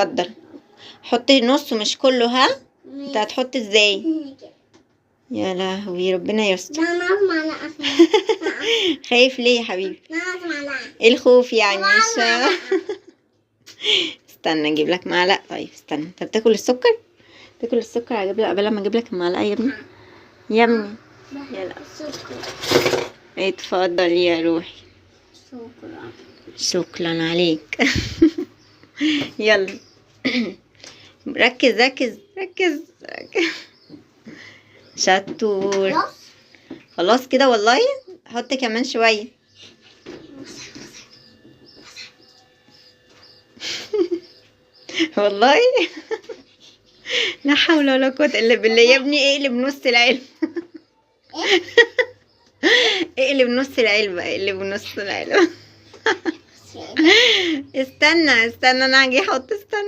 اتفضل حطي نصه مش كله. ها انت هتحط ازاي؟ يا لهوي ربنا يستر. خايف ليه يا حبيبي؟ ايه الخوف يعني؟ مش استنى اجيب لك معلقه. طيب استنى، انت بتاكل السكر؟ تاكل السكر؟ هجيب لك قبل ما اجيب لك المعلقه يا ابني. يا ابني يلا اتفضل يا روحي. شكرا عليك. يلا ركز ركز ركز ركز. شطور. خلاص كده والله. حط كمان شويه. والله. لا حول ولا قوة الا بالله. يا ابني اقلب نص العلبة. اقلب نص العلبة، اقلب نص العلبة. استنى انا هاجي احط. استنى.